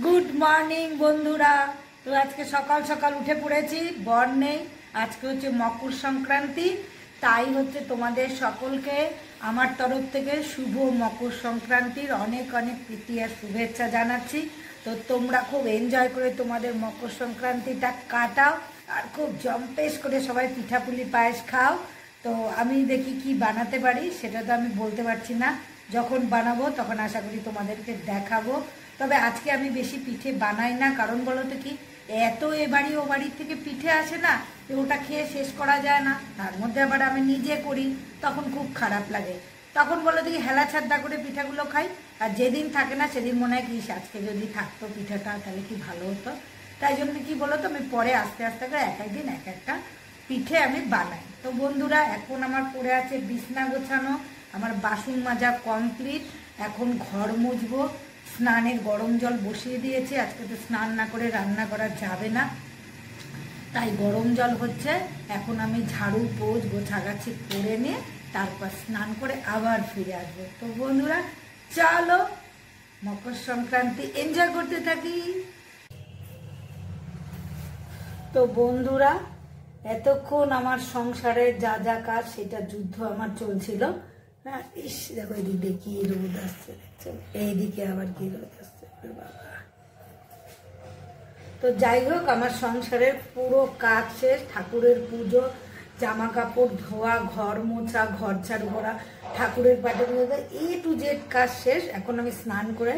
Good morning বন্ধুরা। তো আজকে সকাল সকাল উঠে পড়েছি, বর নেই, আজকে হচ্ছে মকর সংক্রান্তি। তাই হচ্ছে তোমাদের সকলকে আমার তরফ থেকে শুভ মকর সংক্রান্তির অনেক অনেক প্রীতি আর শুভেচ্ছা জানাচ্ছি। তো তোমরা খুব এনজয় করে তোমাদের মকর সংক্রান্তিটা কাটাও আর খুব জম্পেশ করে সবাই পিঠাপুলি পায়েস খাও। তো আমি দেখি কি বানাতে পারি, সেটা তো আমি বলতে পারছি না, যখন বানাবো তখন আশা করি তোমাদেরকে দেখাবো। তবে আজকে আমি বেশি পিঠে বানাই না, কারণ বলো তো কি, এত এ বাড়ি ও বাড়ির থেকে পিঠে আসে না, ওটা খেয়ে শেষ করা যায় না। তার মধ্যে আবার আমি নিজে করি, তখন খুব খারাপ লাগে। তখন বলো দেখি হেলা ছাদ্দা করে পিঠাগুলো খাই, আর যেদিন থাকে না সেদিন মনে হয় কি আজকে যদি থাকতো পিঠাটা তাহলে কি ভালো হতো। তাই জন্য কি বলো তো, আমি পরে আস্তে আস্তে করে এক একদিন এক একটা পিঠে আমি বানাই। তো বন্ধুরা, এখন আমার পড়ে আছে বিছনা গোছানো, আমার বাসন মাজা কমপ্লিট, এখন ঘর মুছবো। স্নানের গরম জল বসিয়ে দিয়েছি, আজকে তো স্নান না করে রান্না করা যাবে না, তাই গরম জল হচ্ছে। এখন আমি ঝাড়ু পোছ গোছাগাছি করে নিয়ে তারপর স্নান করে আবার ফিরে আসবো। তো বন্ধুরা চলো মকর সংক্রান্তি এনজয় করতে থাকি। তো বন্ধুরা, এতক্ষণ আমার সংসারের যা যা কাজ সেটা যুদ্ধ আমার চলছিল। হ্যাঁ, ইস দেখো এদিকে কি রোদ আসছে, দেখছো এইদিকে আবার কি রোদ আসছে বাবা। তো যাই হোক, আমার সংসারের পুরো কাজ শেষ, ঠাকুরের পুজো, জামা কাপড় ধোয়া, ঘর মোছা, ঘর ঝাড়ু করা, ঠাকুরের পাটে টু জেড কাজ শেষ। এখন আমি স্নান করে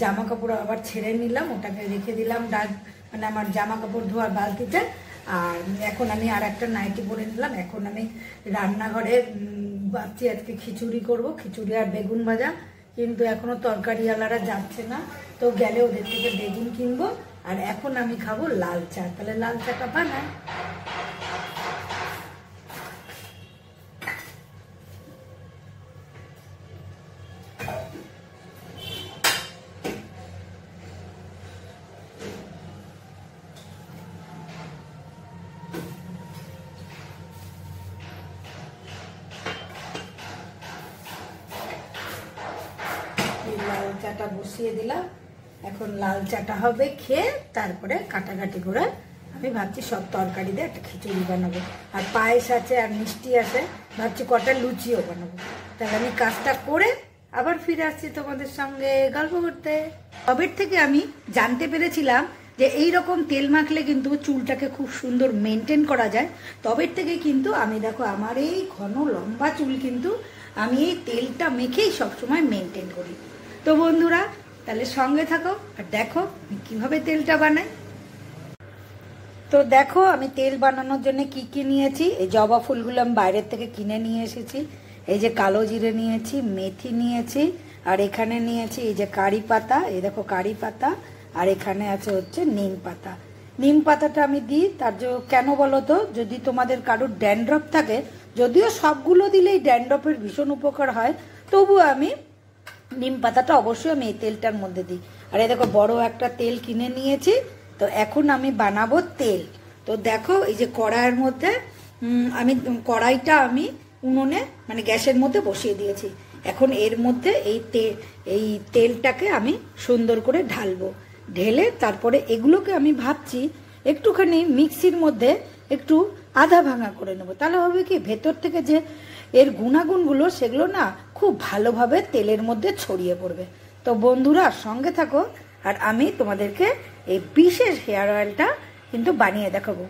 জামা কাপড় আবার ছেড়ে নিলাম, ওটাকে রেখে দিলাম মানে আমার জামা কাপড় ধোয়ার বালতিতে। আর এখন আমি আর একটা নাইটি পরে নিলাম। এখন আমি রান্নাঘরে ভাবছি আজকে খিচুড়ি করব, খিচুড়ি আর বেগুন ভাজা, কিন্তু এখনো তরকারিওয়ালারা যাচ্ছে না, তো গেলে ওদের থেকে বেগুন কিনবো। আর এখন আমি খাবো লাল চা, তাহলে লাল চাটা বানাই। লাল চাটা বসিয়ে দিলাম, এখন লাল চাটা হবে, খেয়ে তারপরে কাটাকাটি করে আমি ভাবছি সব তরকারি দিয়ে একটা খিচুড়ি বানাবো। আর পায়েস আছে আর মিষ্টি আছে, ভাবছি কটা লুচিও বানাবো। তাহলে আমি কাজটা করে আবার ফিরে আসছি তোমাদের সঙ্গে গল্প করতে। তবের থেকে আমি জানতে পেরেছিলাম যে এই রকম তেল মাখলে কিন্তু চুলটাকে খুব সুন্দর মেনটেন করা যায়। তবের থেকে কিন্তু আমি দেখো আমার এই ঘন লম্বা চুল কিন্তু আমি এই তেলটা মেখেই সবসময় মেনটেন করি। তো বন্ধুরা তাহলে সঙ্গে থাকো আর দেখো আমি কিভাবে তেলটা বানাই। তো দেখো আমি তেল বানানোর জন্য কি কি নিয়েছি। এই জবা ফুলগুলো আমি বাইরের থেকে কিনে নিয়ে এসেছি। এই যে কালো জিরে নিয়েছি, মেথি নিয়েছি, আর এখানে নিয়েছি এই যে কারি পাতা, এই দেখো কারি পাতা, আর এখানে আছে হচ্ছে নিম পাতা। নিম পাতাটা আমি দিই তার কেন বলো তো, যদি তোমাদের কারোর ড্যান্ড্রফ থাকে, যদিও সবগুলো দিলেই ড্যান্ড্রফের ভীষণ উপকার হয়, তবুও আমি নিম পাতাটা অবশ্যই আমি এই তেলটার মধ্যে দিই। আর এই দেখো বড় একটা তেল কিনে নিয়েছি। তো এখন আমি বানাবো তেল। তো দেখো এই যে কড়াইয়ের মধ্যে আমি কড়াইটা আমি উনুনে মানে গ্যাসের মধ্যে বসিয়ে দিয়েছি। এখন এর মধ্যে এই তেলটাকে আমি সুন্দর করে ঢালবো। ঢেলে তারপরে এগুলোকে আমি ভাবছি একটুখানি মিক্সির মধ্যে একটু আধা ভাঙা করে নেবো। তাহলে হবে কি, ভেতর থেকে যে এর গুণাগুণগুলো সেগুলো না খুব ভালোভাবে তেলের মধ্যে ছড়িয়ে পড়বে। তো বন্ধুরা সঙ্গে থাকো, আর আমি তোমাদেরকে এই বিশেষ হেয়ার অয়েলটা কিন্তু বানিয়ে দেখাবো।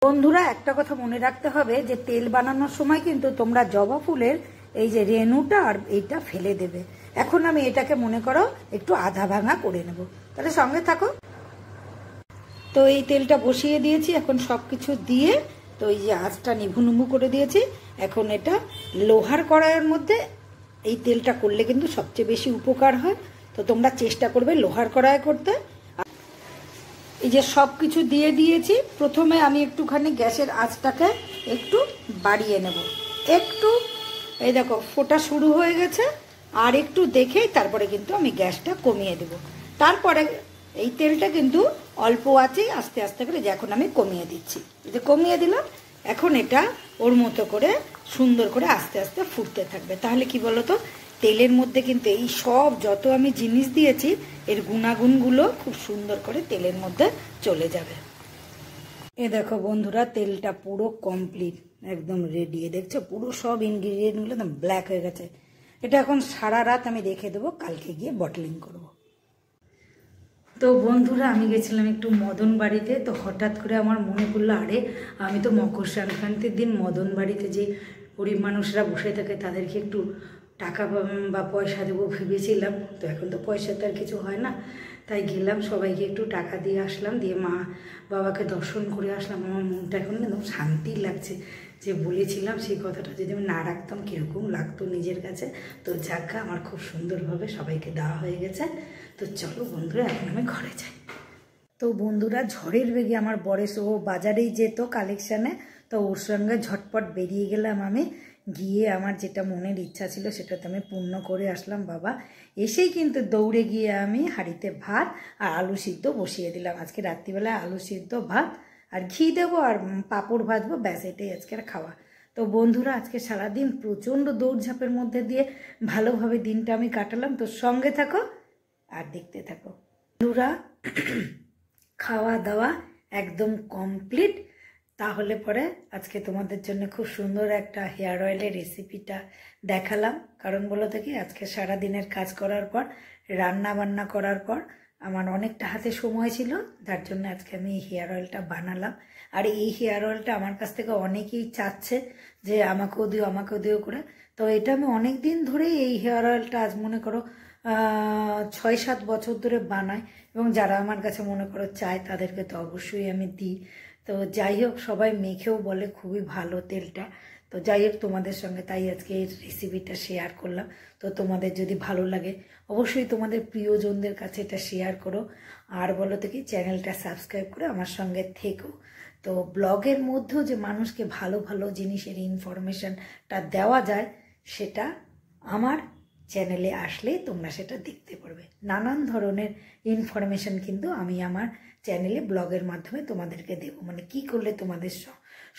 বন্ধুরা একটা কথা মনে রাখতে হবে যে তেল বানানোর সময় কিন্তু তোমরা জবা ফুলের এই যে রেণুটা আর এইটা ফেলে দেবে। এখন আমি এটাকে মনে করো একটু আধা ভাঙা করে নেব, তাহলে সঙ্গে থাকো। তো এই তেলটা বসিয়ে দিয়েছি, এখন সবকিছু দিয়ে তো এই যে আঁচটা নিভু নিভু করে দিয়েছি। এখন এটা লোহার কড়াইয়ের মধ্যে এই তেলটা করলে কিন্তু সবচেয়ে বেশি উপকার হয়। তো তোমরা চেষ্টা করবে লোহার কড়াই করতে। এই যে সব কিছু দিয়ে দিয়েছি, প্রথমে আমি একটুখানি গ্যাসের আঁচটাকে একটু বাড়িয়ে নেব। একটু এই দেখো ফোটা শুরু হয়ে গেছে, আর একটু দেখেই তারপরে কিন্তু আমি গ্যাসটা কমিয়ে দেব। তারপরে এই তেলটা কিন্তু অল্প আছেই আস্তে আস্তে করে, যে এখন আমি কমিয়ে দিচ্ছি, এই যে কমিয়ে দিলাম। এখন এটা ওর মতো করে সুন্দর করে আস্তে আস্তে ফুটতে থাকবে। তাহলে কি বলতো, তেলের মধ্যে কিন্তু এই সব যত আমি জিনিস দিয়েছি এর গুণাগুণগুলো খুব সুন্দর করে তেলের মধ্যে চলে যাবে। এ দেখো বন্ধুরা, তেলটা পুরো কমপ্লিট, একদম রেডি। দেখছো পুরো সব ইনগ্রিডিয়েন্টগুলো একদম ব্ল্যাক হয়ে গেছে। এটা এখন সারা রাত আমি রেখে দেবো, কালকে গিয়ে বটলিং করব। তো বন্ধুরা, আমি গেছিলাম একটু মদন বাড়িতে। তো হঠাৎ করে আমার মনে পড়লো, আরে আমি তো মকর সংক্রান্তির দিন মদন বাড়িতে যে গরিব মানুষরা বসে থাকে তাদেরকে একটু টাকা বা পয়সা দেবো ভেবেছিলাম। তো এখন তো পয়সা তো আর কিছু হয় না, তাই গেলাম, সবাইকে একটু টাকা দিয়ে আসলাম, দিয়ে মা বাবাকে দর্শন করে আসলাম। আমার মনটা এখন একদম শান্তি লাগছে, যে বলেছিলাম সেই কথাটা যদি আমি না রাখতাম কীরকম লাগতো নিজের কাছে। তো যাজ্ঞা আমার খুব সুন্দরভাবে সবাইকে দেওয়া হয়ে গেছে। তো চলো বন্ধুরা, এখন আমি ঘরে যাই। তো বন্ধুরা, ঝড়ের বেগে আমার বরেস ও বাজারেই যেত কালেকশানে, তো ওর সঙ্গে ঝটপট বেরিয়ে গেলাম আমি। গিয়ে আমার যেটা মনের ইচ্ছা ছিল সেটা তো আমি পূর্ণ করে আসলাম। বাবা এসেই কিন্তু দৌড়ে গিয়ে আমি হাঁড়িতে ভাত আর আলু সিদ্ধ বসিয়ে দিলাম। আজকে রাত্রিবেলায় আলু সিদ্ধ ভাত আর ঘি দেবো আর পাঁপড় ভাজবো, ব্যাস এটাই আজকের খাওয়া। তো বন্ধুরা, আজকে সারাদিন প্রচণ্ড দৌড়ঝাঁপের মধ্যে দিয়ে ভালোভাবে দিনটা আমি কাটালাম। তো সঙ্গে থাকো আর দেখতে থাকো। বন্ধুরা, খাওয়া দাওয়া একদম কমপ্লিট। তাহলে পরে আজকে তোমাদের জন্য খুব সুন্দর একটা হেয়ার অয়েলের রেসিপিটা দেখালাম। কারণ বলো তো কি, আজকে সারাদিনের কাজ করার পর, রান্না বান্না করার পর আমার অনেকটা হাতে সময় ছিল, যার জন্য আজকে আমি এই হেয়ার অয়েলটা বানালাম। আর এই হেয়ার অয়েলটা আমার কাছ থেকে অনেকেই চাচ্ছে যে আমাকেও দিও আমাকেও দিও করে। তো এটা আমি অনেক দিন ধরেই এই হেয়ার অয়েলটা, আজ মনে করো 6-7 বছর ধরে বানাই, এবং যারা আমার কাছে মনে করো চায় তাদেরকে তো অবশ্যই আমি দিই। তো যাই হোক, সবাই মেখেও বলে খুবই ভালো তেলটা। তো যাই হোক, তোমাদের সঙ্গে তাই আজকে এই রেসিপিটা শেয়ার করলাম। তো তোমাদের যদি ভালো লাগে অবশ্যই তোমাদের প্রিয়জনদের কাছে এটা শেয়ার করো। আর বলো তো কি, চ্যানেলটা সাবস্ক্রাইব করে আমার সঙ্গে থেকো। তো ব্লগের মধ্যেও যে মানুষকে ভালো ভালো জিনিসের ইনফরমেশনটা দেওয়া যায়, সেটা আমার চ্যানেলে আসলে তোমরা সেটা দেখতে পারবে। নানান ধরনের ইনফরমেশন কিন্তু আমি আমার চ্যানেলে ব্লগের মাধ্যমে তোমাদেরকে দেবো। মানে কি করলে তোমাদের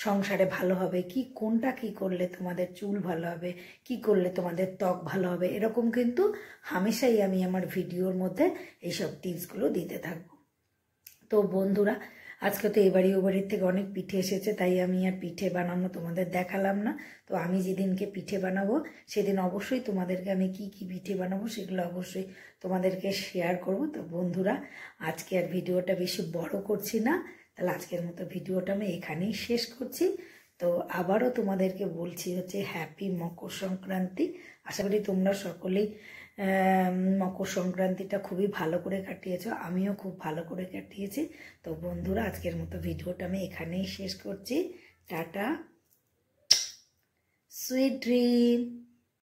সংসারে ভালো হবে, কোনটা কি করলে তোমাদের চুল ভালো হবে, কি করলে তোমাদের ত্বক ভালো হবে, এরকম কিন্তু হামেশাই আমি আমার ভিডিওর মধ্যে এইসব টিপসগুলো দিতে থাকবো। তো বন্ধুরা, আজকে তো এবাড়ি ও বাড়ির থেকে অনেক পিঠে এসেছে, তাই আমি আর পিঠে বানানো তোমাদের দেখালাম না। তো আমি যেদিনকে পিঠে বানাবো সেদিন অবশ্যই তোমাদেরকে আমি কি কি পিঠে বানাবো সেগুলো অবশ্যই তোমাদেরকে শেয়ার করব। তো বন্ধুরা, আজকে আর ভিডিওটা বেশি বড় করছি না, তাহলে আজকের মতো ভিডিওটা আমি এখানেই শেষ করছি। তো আবারও তোমাদেরকে বলছি হচ্ছে হ্যাপি মকর সংক্রান্তি। আশা করি তোমরা সকলেই মকর সংক্রান্তিটা খুবই ভালো করে কাটিয়েছো, আমিও খুব ভালো করে কাটিয়েছি। তো বন্ধুরা, আজকের মতো ভিডিওটা আমি এখানেই শেষ করছি। Tata, sweet dream.